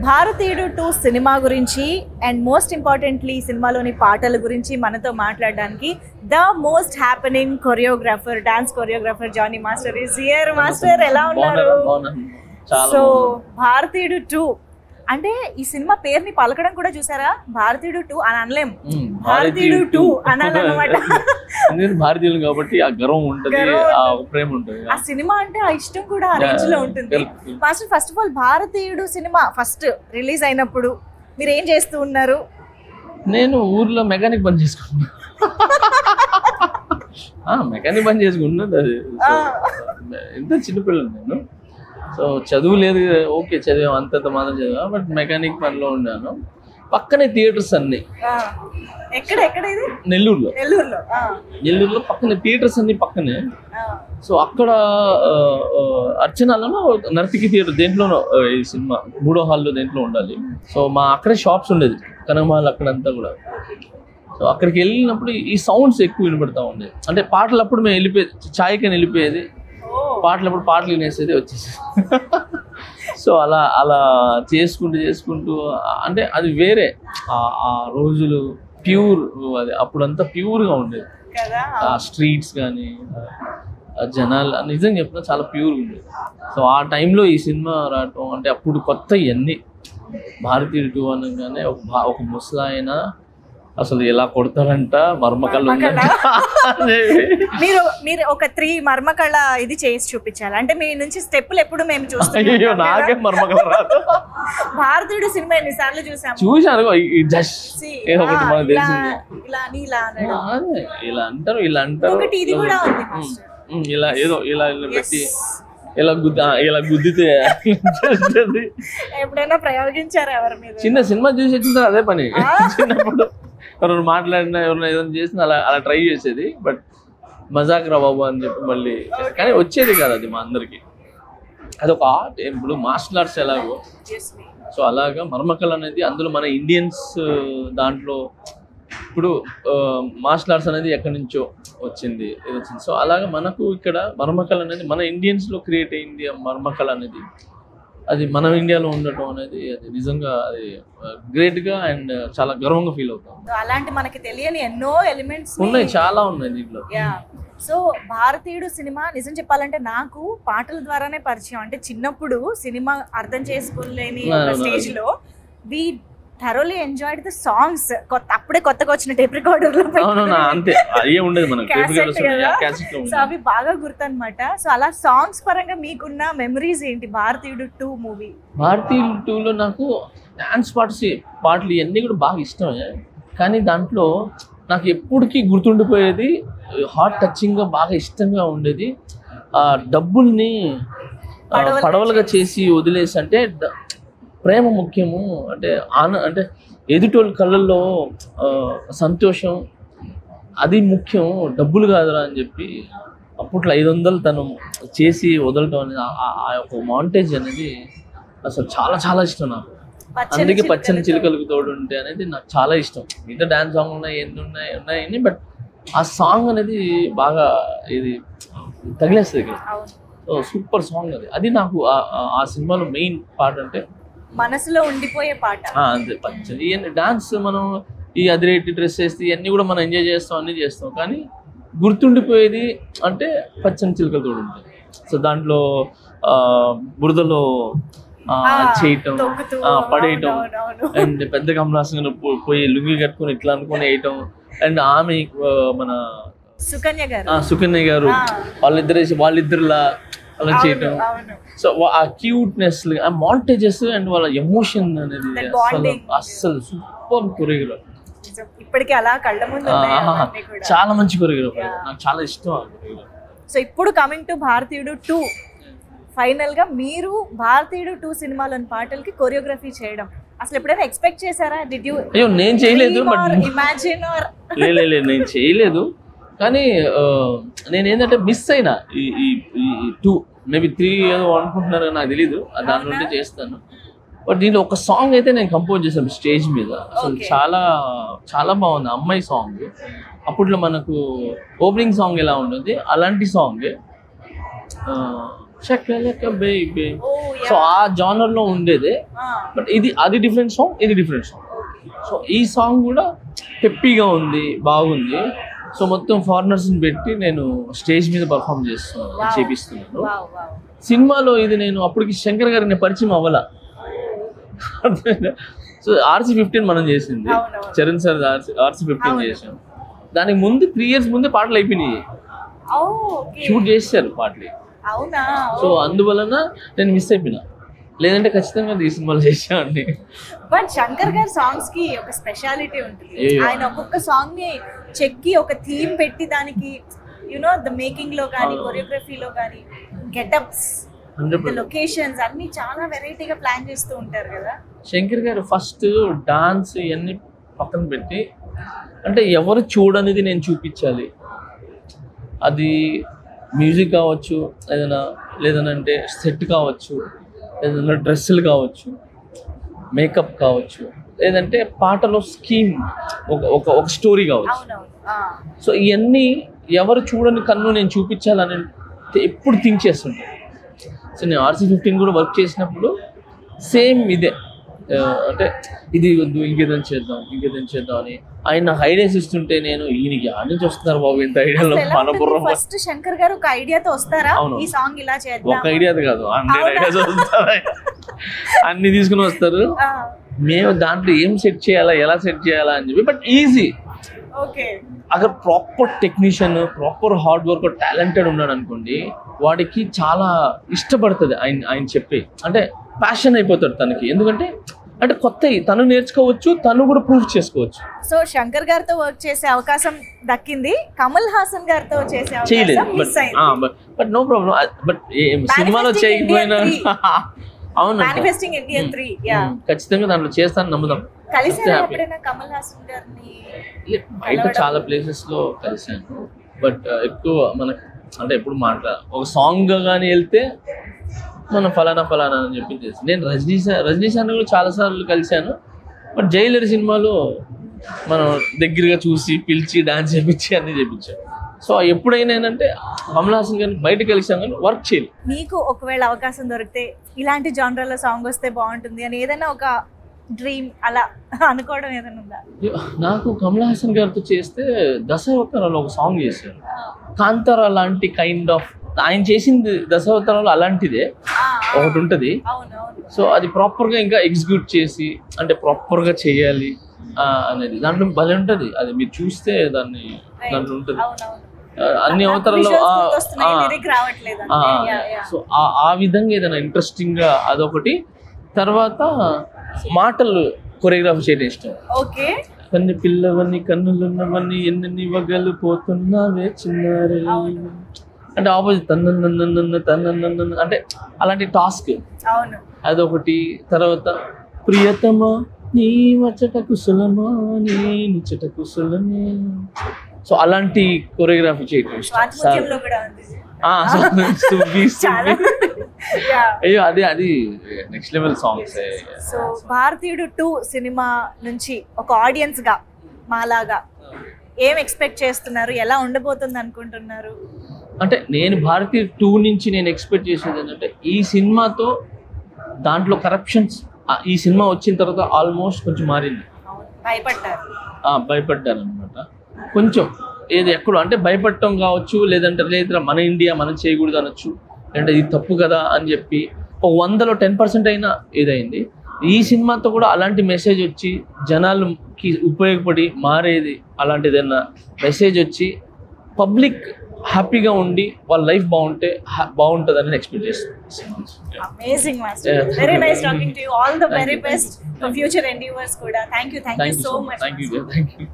భారతీయుడు 2 సినిమా గురించి and most importantly సినిమాలోని పాటల గురించి మనతో మాట్లాడడానికి the most happening choreographer, dance choreographer Jani master is here. Master ఎలా ఉన్నారు? సో భారతీయుడు 2 అంటే ఈ సినిమా పేరుని పలకడం కూడా చూసారా, భారతీయుడు 2 అని అనలేం, భారతీయుడు 2 అనాలన్నమాట. భారతీయులు కాబట్టి ఆ గర్వం ఉంటుంది, ఆ ప్రేమ ఉంటుంది. ఆ సినిమా అంటే ఆ ఇష్టం కూడా ఆ రేంజ్ లో ఉంటుంది. మాస్టర్, ఫస్ట్ ఆఫ్ ఆల్ భారతీయుడు సినిమా ఫస్ట్ రిలీజ్ అయినప్పుడు మీరు ఏం చేస్తూ ఉన్నారు? నేను ఊర్లో మెకానిక్ పని చేసుకున్నా. మెకానిక్ పని చేసుకున్నది అది. ఎంత చిన్నపిల్లలు నేను. సో చదువు లేదు, ఓకే చదివాం అంతంత మాత్రం చదివా, బట్ మెకానిక్ పనిలో ఉన్నాను. పక్కనే థియేటర్స్ అన్ని. నెల్లూరులో పక్కనే థియేటర్స్ అన్ని పక్కనే. సో అక్కడ అర్చనాలలో నర్తికి థియేటర్ దేంట్లోనో ఈ సినిమా 3వ హాల్లో దేంట్లో ఉండాలి. సో మా అక్కడే షాప్స్ ఉండేది, కనమాల్ అక్కడంతా కూడా. సో అక్కడికి వెళ్ళినప్పుడు ఈ సౌండ్స్ ఎక్కువ వినపడతా ఉండేది. అంటే పాటలు అప్పుడు మేము వెళ్ళిపోయేది, ఛాయ్కని వెళ్ళిపోయేది, పాటలప్పుడు పాటలు వినేసేది వచ్చేసి. సో అలా చేసుకుంటూ అంటే అది వేరే ఆ రోజులు ప్యూర్, అది అప్పుడంతా ప్యూర్గా ఉండేది. ఆ స్ట్రీట్స్ కానీ జనాలు నిజంగా చెప్పినా చాలా ప్యూర్గా ఉండేది. సో ఆ టైంలో ఈ సినిమా రావటం అంటే అప్పుడు కొత్త ఇవన్నీ. భారతీయుడు 2 అనగానే ఒక ముసలాయన అసలు ఎలా కొడతారంట, మర్మకళ. మీరు ఒక 3 మర్మకళ ఇది చేసి చూపించాలి అంటే మీ నుంచి స్టెప్పులు ఎప్పుడు మేము చూస్తాం. నాకే మర్మకళ రాదు. భారతీయుడు సినిమా ఎన్నిసార్లు చూసాను. ఇలా అంటారు ఇలా ఏదో ఇలా పెట్టి ఇలా గుద్దితే ఎప్పుడైనా ప్రయోగించారు ఎవరి మీద? చిన్న సినిమా చూసి వచ్చిన అదే పని. చిన్నప్పుడు ఎవరైనా మాట్లాడినా ఎవరైనా ఏదైనా చేసినా అలా ట్రై చేసేది. బట్ మజాక్ రా బాబు అని చెప్పి మళ్ళీ, కానీ వచ్చేది కాదు అది మా అందరికి. అదొక ఆర్ట్. ఇప్పుడు మార్షల్ ఆర్ట్స్ ఎలాగో, సో అలాగా మర్మకళ అనేది అందులో మన ఇండియన్స్ దాంట్లో ఇప్పుడు మార్షల్ ఆర్ట్స్ అనేది ఎక్కడి నుంచో వచ్చింది. సో అలాగా మనకు ఇక్కడ మర్మకళ అనేది మన ఇండియన్స్లో క్రియేట్ అయింది. మర్మకళ అనేది అది మన ఇండియాలో ఉండటం అనేది అది నిజంగా అది గ్రేట్గా అండ్ చాలా గర్వంగా ఫీల్ అవుతాం. అలాంటి మనకి తెలియని ఎన్నో ఎలిమెంట్స్ ఉన్నాయి, చాలా ఉన్నాయి దీంట్లో. సో భారతీయుడు సినిమా నిజం చెప్పాలంటే నాకు పాటల ద్వారానే పరిచయం. అంటే చిన్నప్పుడు సినిమా అర్థం చేసుకోలేని స్టేజ్ లో we thoroughly enjoyed the songs. అప్పుడే కొత్తగా వచ్చిన టేప్ రికార్డర్లో సో అవి బాగా గుర్తు అనమాట. సో అలా సాంగ్స్ పరంగా మీకున్న మెమరీస్ ఏంటి భారతీయుడు 2 మూవీ? భారతీయుడు 2లో నాకు డాన్స్ పాటలు ఇవన్నీ కూడా బాగా ఇష్టమే. కానీ దాంట్లో నాకు ఎప్పటికీ గుర్తుండిపోయేది, హార్ట్ టచింగ్గా బాగా ఇష్టంగా ఉండేది, డబ్బుల్ని పడవలుగా చేసి వదిలేసి, అంటే ప్రేమ ముఖ్యము, అంటే అంటే ఎదుటోళ్ళ కళ్ళల్లో సంతోషం అది ముఖ్యం, డబ్బులు కాదురా అని చెప్పి అప్పట్లో 500 తను చేసి వదలటం అనేది, ఆ యొక్క మాంటేజ్ అనేది అసలు చాలా చాలా ఇష్టం నాకు. అందుకే పచ్చని చిలుకలకు తోడు ఉంటే అనేది నాకు చాలా ఇష్టం. మిగతా డాన్స్ సాంగ్ ఉన్నాయి, ఎన్ని ఉన్నాయని, బట్ ఆ సాంగ్ అనేది బాగా ఇది తగిలేస్తుంది ఇక్కడ. సో సూపర్ సాంగ్ అది నాకు ఆ సినిమాలో మెయిన్ పాట, అంటే మనసులో ఉండిపోయే పాట అంతే. పచ్చని డాన్స్ మనం ఈ అదిరేటి డ్రెస్ వేస్తే ఇవన్నీ కూడా మనం ఎంజాయ్ చేస్తాం, అన్నీ చేస్తాం, కానీ గుర్తుండిపోయేది అంటే పచ్చని చిలుకలు తోడు ఉంటుంది. సో దాంట్లో బురదలో చేయటం, పడేయటం, అండ్ పెద్ద కమలాసన్ పోయి లుంగి కట్టుకొని ఇట్లా అనుకుని వేయటం, అండ్ ఆమె మన సుకన్య గారు వాళ్ళిద్దరులా అలా చేయటం. సో ఆ క్యూట్నెస్, ఆ మాంటేజెస్ అండ్ వాళ్ళ ఎమోషన్ అనేది అస్సలు సూపర్ కొరియోగ్రాఫర్. ఇప్పటికీ అలా కళ్ళ ముందు చాలా మంచి కొరియోగ్రాఫర్, నాకు చాలా ఇష్టం. సో ఇప్పుడు కమింగ్ టు భారతీయుడు 2, ఫైనల్ గా మీరు భారతీయుడు 2 సినిమాలోని పాటలకి కొరియోగ్రఫీ చేయడం అసలు ఎప్పుడైనా ఎక్స్పెక్ట్ చేశారా? Did you? అయ్యో నేను చేయలేదు, ఇమాజిన్ ఆర్ నేను చేయలేదు. కానీ నేను ఏంటంటే మిస్ అయినా ఈ 2 మేబీ 3 ఏదో అనుకుంటున్నారు, నాకు తెలీదు, దాని నుండి చేస్తాను. బట్ దీంట్లో ఒక సాంగ్ అయితే నేను కంపోజ్ చేశాను స్టేజ్ మీద. అసలు చాలా చాలా బాగుంది. అమ్మాయి సాంగ్, అప్పట్లో మనకు ఓపెనింగ్ సాంగ్ ఎలా ఉంటుంది అలాంటి song. Shakalaka baby. Oh, so ఆ జానర్ లో ఉండేదే. బట్ అది డిఫరెంట్ సాంగ్, ఇది డిఫరెంట్ సాంగ్. సో ఈ సాంగ్ కూడా పెప్పీగా ఉంది, బాగుంది. సో మొత్తం ఫారినర్స్ ని పెట్టి నేను స్టేజ్ మీద పర్ఫామ్ చేపిస్తున్నాను. సినిమాలో ఇది నేను అప్పటికి శంకర్ గారికి నేను పరిచయం అవ్వాల. సో RC15 మనం చేసింది, చరణ్ సార్ RC15 చేసాం. దానికి ముందు 3 years ముందే పాటలు అయిపోయినాయి, షూట్ చేశారు పాటలు. సో అందువలన నేను మిస్ అయిపోయినా, లేదంటే ఖచ్చితంగా ఈ సినిమాలో చేసామండి. బట్ శంకర్ గారి సాంగ్స్ కి ఒక స్పెషాలిటీ ఉంటుంది. ఆయన ఒక్కొక్క సాంగ్ ని చెక్కి ఒక థీమ్ పెట్టి దానికి ద మేకింగ్ లో కానీ కొరియోగ్రఫీలో కానీ గెటప్స్, లొకేషన్స్ అన్ని చాలా వెరైటీగా ప్లాన్ చేస్తూ ఉంటారు కదా శంకర్ గారు. ఫస్ట్ డాన్స్ ఇవన్నీ పక్కన పెట్టి, అంటే ఎవరు చూడనిది నేను చూపించాలి. అది మ్యూజిక్ కావచ్చు, లేదనంటే సెట్ కావచ్చు, ఏదైనా డ్రెస్సులు కావచ్చు, మేకప్ కావచ్చు, లేదంటే పాటలో స్కీమ్, ఒక స్టోరీ కావచ్చు. సో ఇవన్నీ ఎవరు చూడని కన్ను నేను చూపించాలని ఎప్పుడు థింక్ చేస్తుంటాను. సో నేను RC15 కూడా వర్క్ చేసినప్పుడు సేమ్ ఇదే, అంటే ఇది వద్దు ఇంకేదైనా చేద్దాం అని ఆయన నాకు ఐడియాస్ ఇస్తుంటే నేను ఈయనకి ఆడ నుంచి వస్తున్నారు బాబు ఇంత ఐడియాలో మనపురం. ఫస్ట్ శంకర్ గారు ఒక ఐడియాతో వస్తారా, ఈ సాంగ్ ఇలా చేద్దాం, ఒక ఐడియాతో కాదు 100 ఐడియాస్ వస్తారు, అన్ని తీసుకుని వస్తారు. మేము దాంట్లో ఏం సెట్ చేయాలా, ఎలా సెట్ చేయాలా అని చెప్పి. బట్ ఈజీ, అక్కడ proper technician, proper hard work, talented ఉన్నాడు అనుకోండి, వాడికి చాలా ఇష్టపడుతుంది ఆయన చెప్పి, అంటే ప్యాషన్ అయిపోతాడు తనకి. ఎందుకంటే అంటే కొత్త తను నేర్చుకోవచ్చు, తను కూడా ప్రూవ్ చేసుకోవచ్చు. సో శంకర్ గారితో వర్క్ చేసే అవకాశం దక్కింది, కమల్ హాసన్ గారితో చేసే చేయలేదు. But no problem. బట్ సినిమాలో చేయకపోయినా అవును, ఖచ్చితంగా దాంట్లో చేస్తాను నమ్ముదాం. బయట చాలా ప్లేసెస్ లో కలిసాను, బట్ ఎక్కువ మనకి అంటే ఎప్పుడు ఒక సాంగ్ కానీ వెళ్తే మనం ఫలానా అని చెప్పి చేస్తాను. నేను రజనీ సార్ కూడా చాలా సార్లు కలిశాను. బట్ జైలర్ సినిమాలో మనం దగ్గరగా చూసి పిలిచి డాన్స్ చేయించి అన్ని చేయించాను. సో ఎప్పుడైనా ఏంటంటే కమల్ హాసన్ గారిని బయట కలిసాం కానీ వర్క్ చేయలేదు. మీకు ఒకవేళ అవకాశం దొరికితే ఇలాంటి జానర్లో సాంగ్ వస్తే బాగుంటుంది అని ఏదైనా ఒక డ్రీమ్ అలా అనుకోవడం ఏదైనా ఉందా? నాకు కమల్ హాసన్ గారితో చేస్తే దశావతారాలు ఒక సాంగ్ చేశారు, కాంతారా లాంటి కైండ్ ఆఫ్. ఆయన చేసింది దశావతారాలు అలాంటిదే ఒకటి ఉంటుంది. సో అది ప్రాపర్గా ఇంకా ఎగ్జిక్యూట్ చేసి, అంటే ప్రాపర్గా చేయాలి అనేది దాంట్లో భలే ఉంటుంది. అది మీరు చూస్తే దాంట్లో ఉంటుంది అన్ని అవతారాలు. సో ఆ విధంగా ఏదైనా ఇంట్రెస్టింగ్ గా అదొకటి. తర్వాత మాటలు కొరియోగ్రాఫ్ చేయడం ఇష్టం. కన్ను పిల్లవన్నీ కన్నులున్నవన్నీ ఎన్ని వగలు పోతున్నావే చిన్నారే, అంటే ఆపోజిట్ తన్న అంటే అలాంటి టాస్క్ అదొకటి. తర్వాత ప్రియతమా నీ వచ్చట కుశలమా నీ నిచ్చట కుశలమే, సో అలాంటి కొరియోగ్రఫీ చేయడం ఇష్టం. అయ్యో అది నెక్స్ట్ లెవెల్ సాంగ్స్. సో భారతీయుడు 2 సినిమా నుంచి ఒక ఆడియన్స్ గా మాలాగా ఏం ఎక్స్పెక్ట్ చేస్తున్నారు, ఎలా ఉండబోతుంది అనుకుంటున్నారు? అంటే నేను భారతీయుడు 2 నుంచి నేను ఎక్స్పెక్ట్ చేసేది ఏంటంటే ఈ సినిమాతో దాంట్లో కరప్షన్స్ ఈ సినిమా వచ్చిన తర్వాత ఆల్మోస్ట్ కొంచెం మారింది. భయపడ్డారు అనమాట కొంచెం. ఏది ఎక్కడ అంటే భయపడటం కావచ్చు, లేదంటే లేదా మన ఇండియా మనం చేయకూడదు అనొచ్చు, లేదంటే ఇది తప్పు కదా అని చెప్పి 100లో 10% అయినా ఇదైంది. ఈ సినిమాతో కూడా అలాంటి మెసేజ్ వచ్చి జనాలకి ఉపయోగపడి మారేది, అలాంటిదన్నా మెసేజ్ వచ్చి పబ్లిక్ హ్యాపీగా ఉండి వాళ్ళ లైఫ్ బాగుంటుందని ఎక్స్పెక్ట్ చేస్తాను. Amazing master. Very nice talking to you. All the very best for future endeavors kuda. Thank you so much. Thank you.